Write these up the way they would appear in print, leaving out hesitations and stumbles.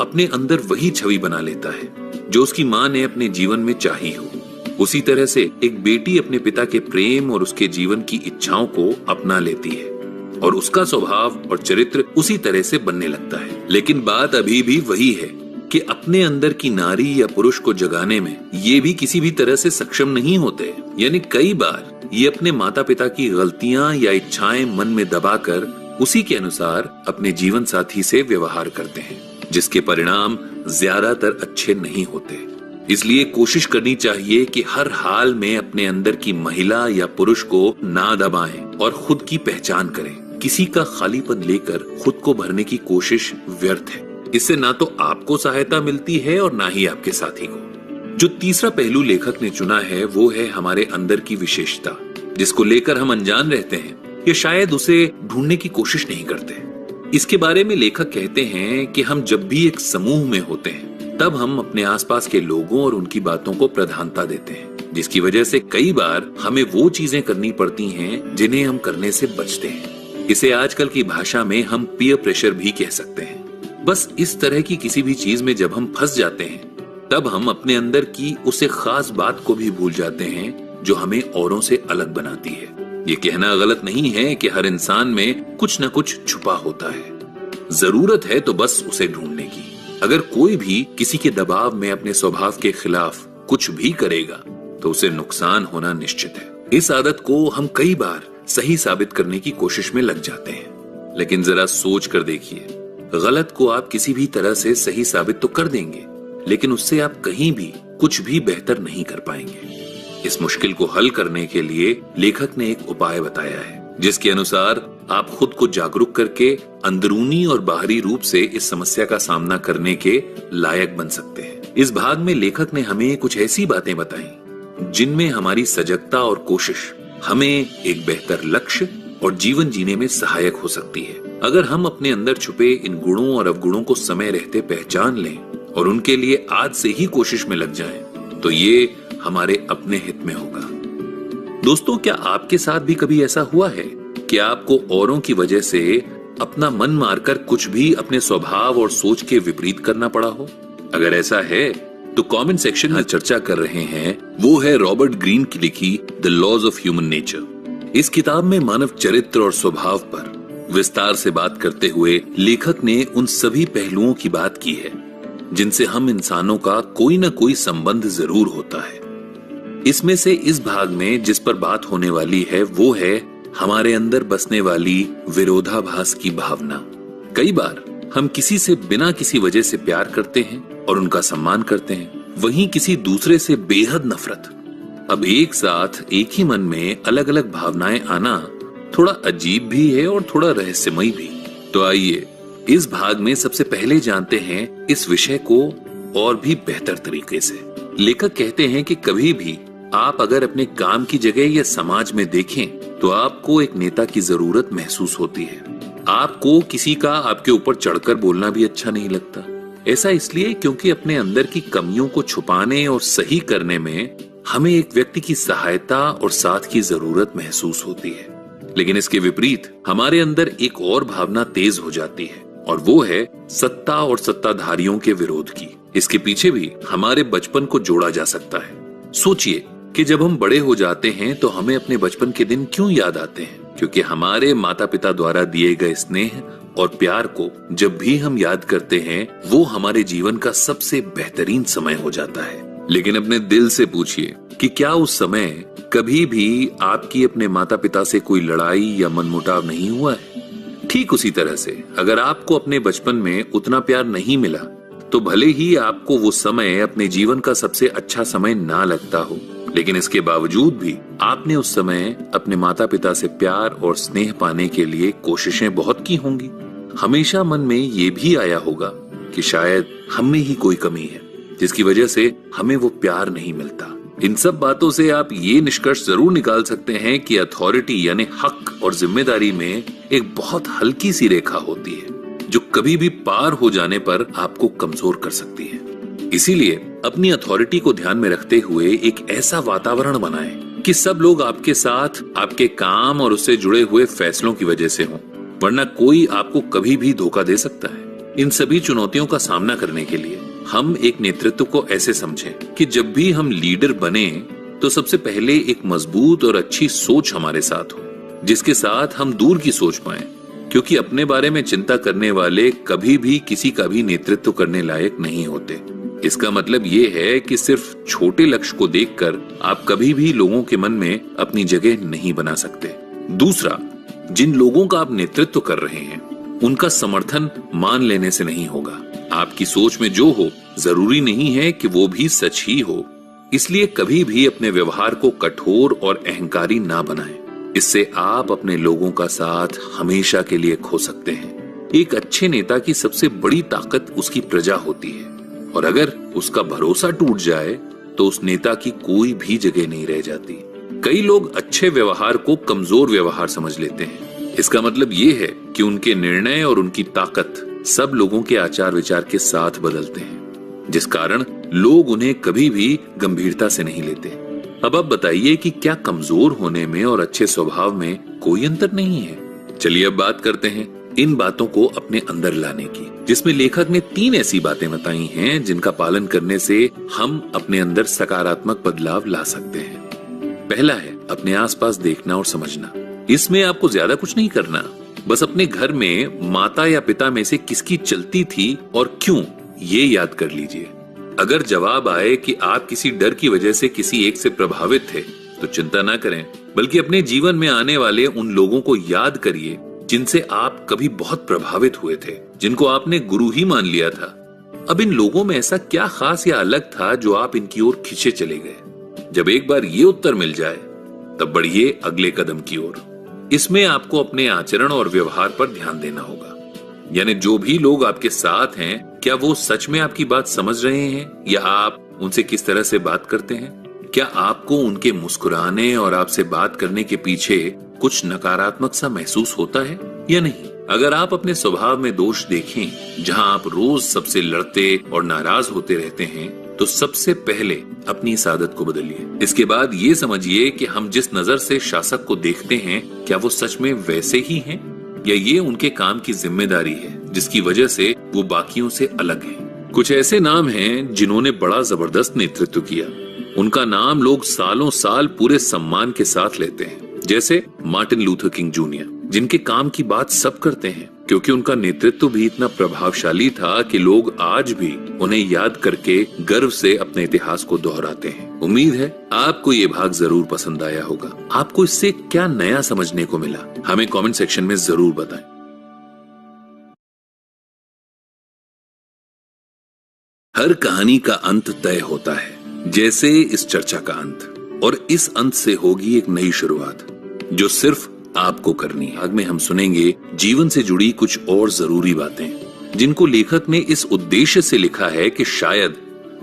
अपने अंदर वही छवि बना लेता है जो उसकी माँ ने अपने जीवन में चाही हो। उसी तरह से एक बेटी अपने पिता के प्रेम और उसके जीवन की इच्छाओं को अपना लेती है और उसका स्वभाव और चरित्र उसी तरह से बनने लगता है। लेकिन बात अभी भी वही है कि अपने अंदर की नारी या पुरुष को जगाने में ये भी किसी भी तरह से सक्षम नहीं होते। यानी कई बार ये अपने माता पिता की गलतियां या इच्छाएं मन में दबाकर उसी के अनुसार अपने जीवन साथी से व्यवहार करते हैं, जिसके परिणाम ज्यादातर अच्छे नहीं होते। इसलिए कोशिश करनी चाहिए कि हर हाल में अपने अंदर की महिला या पुरुष को ना दबाएं और खुद की पहचान करें। किसी का खालीपन लेकर खुद को भरने की कोशिश व्यर्थ है। इससे ना तो आपको सहायता मिलती है और ना ही आपके साथी को। जो तीसरा पहलू लेखक ने चुना है वो है हमारे अंदर की विशेषता, जिसको लेकर हम अनजान रहते हैं या शायद उसे ढूंढने की कोशिश नहीं करते। इसके बारे में लेखक कहते हैं कि हम जब भी एक समूह में होते हैं तब हम अपने आसपास के लोगों और उनकी बातों को प्रधानता देते हैं, जिसकी वजह से कई बार हमें वो चीजें करनी पड़ती हैं जिन्हें हम करने से बचते हैं। इसे आजकल की भाषा में हम पीयर प्रेशर भी कह सकते हैं। बस इस तरह की किसी भी चीज में जब हम फंस जाते हैं तब हम अपने अंदर की उसे खास बात को भी भूल जाते हैं जो हमें औरों से अलग बनाती है। ये कहना गलत नहीं है कि हर इंसान में कुछ न कुछ छुपा होता है, जरूरत है तो बस उसे ढूंढने की। अगर कोई भी किसी के दबाव में अपने स्वभाव के खिलाफ कुछ भी करेगा तो उसे नुकसान होना निश्चित है। इस आदत को हम कई बार सही साबित करने की कोशिश में लग जाते हैं, लेकिन जरा सोच कर देखिए, गलत को आप किसी भी तरह से सही साबित तो कर देंगे, लेकिन उससे आप कहीं भी कुछ भी बेहतर नहीं कर पाएंगे। इस मुश्किल को हल करने के लिए लेखक ने एक उपाय बताया है, जिसके अनुसार आप खुद को जागरूक करके अंदरूनी और बाहरी रूप से इस समस्या का सामना करने के लायक बन सकते हैं। इस भाग में लेखक ने हमें कुछ ऐसी बातें बताई जिनमें हमारी सजगता और कोशिश हमें एक बेहतर लक्ष्य और जीवन जीने में सहायक हो सकती है। अगर हम अपने अंदर छुपे इन गुणों और अवगुणों को समय रहते पहचान लें और उनके लिए आज से ही कोशिश में लग जाएं, तो ये हमारे अपने हित में होगा। दोस्तों, क्या आपके साथ भी कभी ऐसा हुआ है कि आपको औरों की वजह से अपना मन मारकर कुछ भी अपने स्वभाव और सोच के विपरीत करना पड़ा हो? अगर ऐसा है तो कमेंट सेक्शन में चर्चा कर रहे हैं। वो है रॉबर्ट ग्रीन की लिखी the laws of human nature. इस किताब में मानव चरित्र और स्वभाव पर विस्तार से बात करते हुए लेखक ने उन सभी पहलुओं की बात की है जिनसे हम इंसानों का कोई न कोई संबंध जरूर होता है। इसमें से इस भाग में जिस पर बात होने वाली है वो है हमारे अंदर बसने वाली विरोधाभास की भावना। कई बार हम किसी से बिना किसी वजह से प्यार करते हैं और उनका सम्मान करते हैं, वहीं किसी दूसरे से बेहद नफरत। अब एक साथ एक ही मन में अलग अलग भावनाएं आना थोड़ा अजीब भी है और थोड़ा रहस्यमयी भी। तो आइए इस भाग में सबसे पहले जानते हैं इस विषय को और भी बेहतर तरीके से। लेखक कहते हैं कि कभी भी आप अगर अपने काम की जगह या समाज में देखें तो आपको एक नेता की जरूरत महसूस होती है। आपको किसी का आपके ऊपर चढ़कर बोलना भी अच्छा नहीं लगता। ऐसा इसलिए क्योंकि अपने अंदर की कमियों को छुपाने और सही करने में हमें एक व्यक्ति की सहायता और साथ की जरूरत महसूस होती है। लेकिन इसके विपरीत हमारे अंदर एक और भावना तेज हो जाती है और वो है सत्ता और सत्ताधारियों के विरोध की। इसके पीछे भी हमारे बचपन को जोड़ा जा सकता है। सोचिए कि जब हम बड़े हो जाते हैं तो हमें अपने बचपन के दिन क्यों याद आते हैं? क्योंकि हमारे माता पिता द्वारा दिए गए स्नेह और प्यार को जब भी हम याद करते हैं वो हमारे जीवन का सबसे बेहतरीन समय हो जाता है। लेकिन अपने दिल से पूछिए कि क्या उस समय कभी भी आपकी अपने माता पिता से कोई लड़ाई या मनमुटाव नहीं हुआ है? ठीक उसी तरह से अगर आपको अपने बचपन में उतना प्यार नहीं मिला तो भले ही आपको वो समय अपने जीवन का सबसे अच्छा समय ना लगता हो, लेकिन इसके बावजूद भी आपने उस समय अपने माता पिता से प्यार और स्नेह पाने के लिए कोशिशें बहुत की होंगी। हमेशा मन में ये भी आया होगा कि शायद हम में ही कोई कमी है जिसकी वजह से हमें वो प्यार नहीं मिलता। इन सब बातों से आप ये निष्कर्ष जरूर निकाल सकते हैं कि अथॉरिटी यानी हक और जिम्मेदारी में एक बहुत हल्की सी रेखा होती है जो कभी भी पार हो जाने पर आपको कमजोर कर सकती है। इसीलिए अपनी अथॉरिटी को ध्यान में रखते हुए एक ऐसा वातावरण बनाएं कि सब लोग आपके साथ आपके काम और उससे जुड़े हुए फैसलों की वजह से हों, वरना कोई आपको कभी भी धोखा दे सकता है। इन सभी चुनौतियों का सामना करने के लिए हम एक नेतृत्व को ऐसे समझें कि जब भी हम लीडर बने तो सबसे पहले एक मजबूत और अच्छी सोच हमारे साथ हो, जिसके साथ हम दूर की सोच पाएं, क्योंकि अपने बारे में चिंता करने वाले कभी भी किसी का भी नेतृत्व करने लायक नहीं होते। इसका मतलब ये है कि सिर्फ छोटे लक्ष्य को देखकर आप कभी भी लोगों के मन में अपनी जगह नहीं बना सकते। दूसरा, जिन लोगों का आप नेतृत्व कर रहे हैं उनका समर्थन मान लेने से नहीं होगा। आपकी सोच में जो हो जरूरी नहीं है कि वो भी सच ही हो, इसलिए कभी भी अपने व्यवहार को कठोर और अहंकारी ना बनाएं। इससे आप अपने लोगों का साथ हमेशा के लिए खो सकते हैं। एक अच्छे नेता की सबसे बड़ी ताकत उसकी प्रजा होती है, और अगर उसका भरोसा टूट जाए तो उस नेता की कोई भी जगह नहीं रह जाती। कई लोग अच्छे व्यवहार को कमजोर व्यवहार समझ लेते हैं। इसका मतलब ये है कि उनके निर्णय और उनकी ताकत सब लोगों के आचार विचार के साथ बदलते हैं, जिस कारण लोग उन्हें कभी भी गंभीरता से नहीं लेते। अब आप बताइए कि क्या कमजोर होने में और अच्छे स्वभाव में कोई अंतर नहीं है? चलिए अब बात करते हैं इन बातों को अपने अंदर लाने की, जिसमें लेखक ने 3 ऐसी बातें बताई हैं जिनका पालन करने से हम अपने अंदर सकारात्मक बदलाव ला सकते हैं। पहला है अपने आसपास देखना और समझना। इसमें आपको ज्यादा कुछ नहीं करना, बस अपने घर में माता या पिता में से किसकी चलती थी और क्यों, ये याद कर लीजिए। अगर जवाब आए कि आप किसी डर की वजह से किसी एक से प्रभावित थे तो चिंता ना करें, बल्कि अपने जीवन में आने वाले उन लोगों को याद करिए जिनसे आप कभी बहुत प्रभावित हुए थे, जिनको आपने गुरु ही मान लिया था। अब इन लोगों में ऐसा क्या खास या अलग था जो आप इनकी ओर खींचे चले गए? जब एक बार ये उत्तर मिल जाए तब बढ़िए अगले कदम की ओर। इसमें आपको अपने आचरण और व्यवहार पर ध्यान देना होगा। यानी जो भी लोग आपके साथ हैं, क्या वो सच में आपकी बात समझ रहे हैं, या आप उनसे किस तरह से बात करते हैं? क्या आपको उनके मुस्कुराने और आपसे बात करने के पीछे कुछ नकारात्मक सा महसूस होता है या नहीं? अगर आप अपने स्वभाव में दोष देखें, जहां आप रोज सबसे लड़ते और नाराज होते रहते हैं, तो सबसे पहले अपनी इस आदत को बदलिए। इसके बाद ये समझिए कि हम जिस नजर से शासक को देखते हैं, क्या वो सच में वैसे ही हैं, या ये उनके काम की जिम्मेदारी है जिसकी वजह से वो बाकियों से अलग हैं। कुछ ऐसे नाम हैं जिन्होंने बड़ा जबरदस्त नेतृत्व किया। उनका नाम लोग सालों साल पूरे सम्मान के साथ लेते हैं, जैसे मार्टिन लूथर किंग जूनियर, जिनके काम की बात सब करते हैं क्योंकि उनका नेतृत्व भी इतना प्रभावशाली था कि लोग आज भी उन्हें याद करके गर्व से अपने इतिहास को दोहराते हैं। उम्मीद है आपको ये भाग जरूर पसंद आया होगा। आपको इससे क्या नया समझने को मिला, हमें कमेंट सेक्शन में जरूर बताएं। हर कहानी का अंत तय होता है, जैसे इस चर्चा का अंत, और इस अंत से होगी एक नई शुरुआत जो सिर्फ आपको करनी है। भाग में हम सुनेंगे जीवन से जुड़ी कुछ और जरूरी बातें, जिनको लेखक ने इस उद्देश्य से लिखा है कि शायद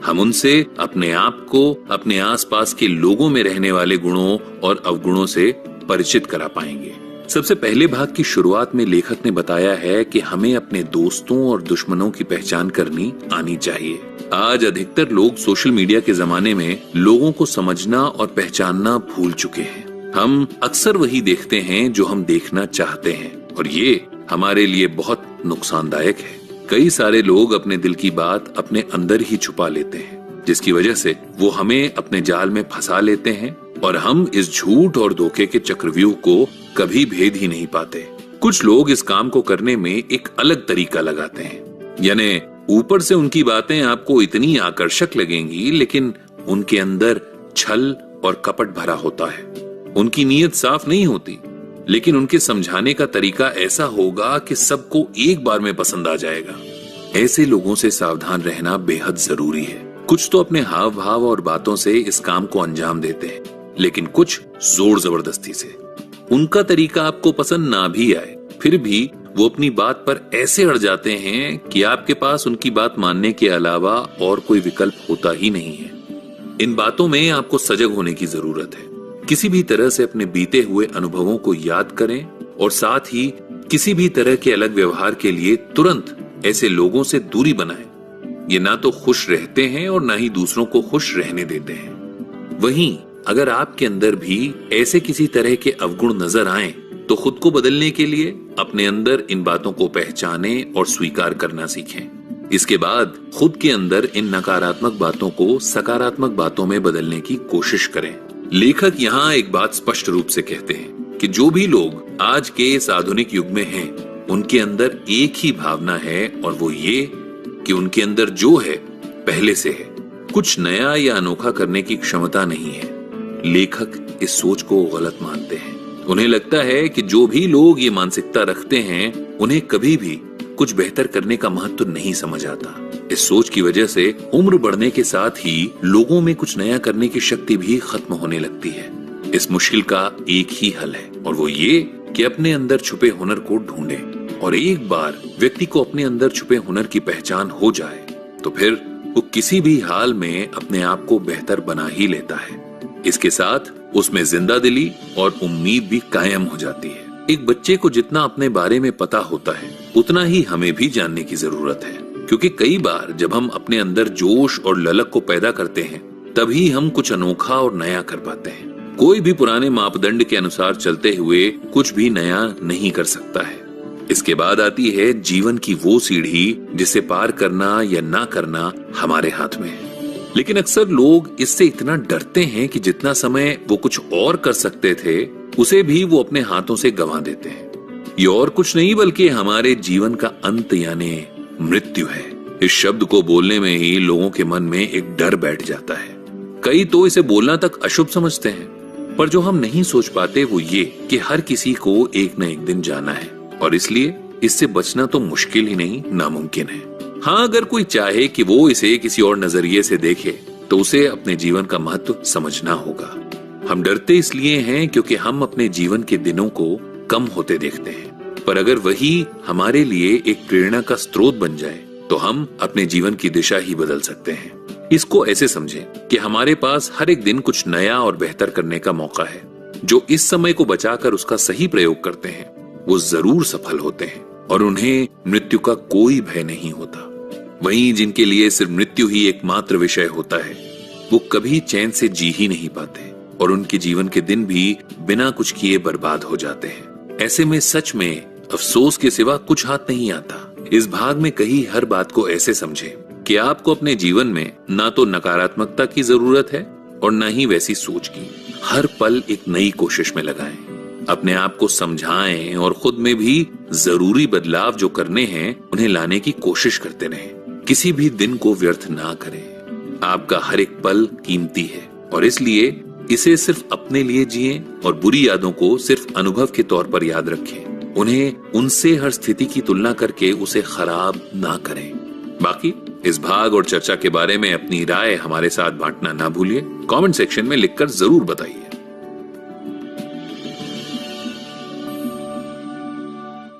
हम उनसे अपने आप को अपने आसपास के लोगों में रहने वाले गुणों और अवगुणों से परिचित करा पाएंगे। सबसे पहले भाग की शुरुआत में लेखक ने बताया है कि हमें अपने दोस्तों और दुश्मनों की पहचान करनी आनी चाहिए। आज अधिकतर लोग सोशल मीडिया के जमाने में लोगों को समझना और पहचानना भूल चुके हैं। हम अक्सर वही देखते हैं जो हम देखना चाहते हैं, और ये हमारे लिए बहुत नुकसानदायक है। कई सारे लोग अपने दिल की बात अपने अंदर ही छुपा लेते हैं, जिसकी वजह से वो हमें अपने जाल में फंसा लेते हैं, और हम इस झूठ और धोखे के चक्रव्यूह को कभी भेद ही नहीं पाते। कुछ लोग इस काम को करने में एक अलग तरीका लगाते हैं, यानी ऊपर से उनकी बातें आपको इतनी आकर्षक लगेंगी, लेकिन उनके अंदर छल और कपट भरा होता है। उनकी नीयत साफ नहीं होती, लेकिन उनके समझाने का तरीका ऐसा होगा कि सबको एक बार में पसंद आ जाएगा। ऐसे लोगों से सावधान रहना बेहद जरूरी है। कुछ तो अपने हाव भाव और बातों से इस काम को अंजाम देते हैं, लेकिन कुछ जोर जबरदस्ती से। उनका तरीका आपको पसंद ना भी आए, फिर भी वो अपनी बात पर ऐसे अड़ जाते हैं कि आपके पास उनकी बात मानने के अलावा और कोई विकल्प होता ही नहीं है। इन बातों में आपको सजग होने की जरूरत है। किसी भी तरह से अपने बीते हुए अनुभवों को याद करें, और साथ ही किसी भी तरह के अलग व्यवहार के लिए तुरंत ऐसे लोगों से दूरी बनाएं। ये ना तो खुश रहते हैं और ना ही दूसरों को खुश रहने देते हैं। वहीं अगर आपके अंदर भी ऐसे किसी तरह के अवगुण नजर आए तो खुद को बदलने के लिए अपने अंदर इन बातों को पहचाने और स्वीकार करना सीखें। इसके बाद खुद के अंदर इन नकारात्मक बातों को सकारात्मक बातों में बदलने की कोशिश करें। लेखक यहाँ एक बात स्पष्ट रूप से कहते हैं कि जो भी लोग आज के इस आधुनिक युग में हैं, उनके अंदर एक ही भावना है और वो ये कि उनके अंदर जो है पहले से है, कुछ नया या अनोखा करने की क्षमता नहीं है। लेखक इस सोच को गलत मानते हैं। उन्हें लगता है कि जो भी लोग ये मानसिकता रखते हैं, उन्हें कभी भी कुछ बेहतर करने का महत्व नहीं समझ आता। इस सोच की वजह से उम्र बढ़ने के साथ ही लोगों में कुछ नया करने की शक्ति भी खत्म होने लगती है। इस मुश्किल का एक ही हल है और वो ये कि अपने अंदर छुपे हुनर को ढूंढें। और एक बार व्यक्ति को अपने अंदर छुपे हुनर की पहचान हो जाए तो फिर वो किसी भी हाल में अपने आप को बेहतर बना ही लेता है। इसके साथ उसमें जिंदा दिली और उम्मीद भी कायम हो जाती है। एक बच्चे को जितना अपने बारे में पता होता है, उतना ही हमें भी जानने की जरूरत है, क्योंकि कई बार जब हम अपने अंदर जोश और ललक को पैदा करते हैं, तभी हम कुछ अनोखा और नया कर पाते हैं। कोई भी पुराने मापदंड के अनुसार चलते हुए कुछ भी नया नहीं कर सकता है। इसके बाद आती है जीवन की वो सीढ़ी जिसे पार करना या ना करना हमारे हाथ में है। लेकिन अक्सर लोग इससे इतना डरते हैं कि जितना समय वो कुछ और कर सकते थे, उसे भी वो अपने हाथों से गंवा देते हैं। ये और कुछ नहीं बल्कि हमारे जीवन का अंत यानी मृत्यु है। इस शब्द को बोलने में ही लोगों के मन में एक डर बैठ जाता है। कई तो इसे बोलना तक अशुभ समझते हैं, पर जो हम नहीं सोच पाते वो ये कि हर किसी को एक न एक दिन जाना है और इसलिए इससे बचना तो मुश्किल ही नहीं, नामुमकिन है। हाँ, अगर कोई चाहे कि वो इसे किसी और नजरिए से देखे तो उसे अपने जीवन का महत्व समझना होगा। हम डरते इसलिए हैं क्योंकि हम अपने जीवन के दिनों को कम होते देखते हैं, पर अगर वही हमारे लिए एक प्रेरणा का स्रोत बन जाए तो हम अपने जीवन की दिशा ही बदल सकते हैं। इसको ऐसे समझें कि हमारे पास हर एक दिन कुछ नया और बेहतर करने का मौका है। जो इस समय को बचाकर उसका सही प्रयोग करते हैं, वो जरूर सफल होते हैं और उन्हें मृत्यु का कोई भय नहीं होता। वहीं जिनके लिए सिर्फ मृत्यु ही एकमात्र विषय होता है, वो कभी चैन से जी ही नहीं पाते और उनके जीवन के दिन भी बिना कुछ किए बर्बाद हो जाते हैं। ऐसे में सच में अफसोस के सिवा कुछ हाथ नहीं आता। इस भाग में कही हर बात को ऐसे समझें कि आपको अपने जीवन में ना तो नकारात्मकता की जरूरत है और ना ही वैसी सोच की। हर पल एक नई कोशिश में लगाएं, अपने आप को समझाएं और खुद में भी जरूरी बदलाव जो करने हैं उन्हें लाने की कोशिश करते रहें। किसी भी दिन को व्यर्थ ना करें। आपका हर एक पल कीमती है और इसलिए इसे सिर्फ अपने लिए जिएं और बुरी यादों को सिर्फ अनुभव के तौर पर याद रखें। उन्हें उनसे हर स्थिति की तुलना करके उसे खराब ना करें। बाकी इस भाग और चर्चा के बारे में अपनी राय हमारे साथ बांटना ना भूलिए। कमेंट सेक्शन में लिखकर जरूर बताइए।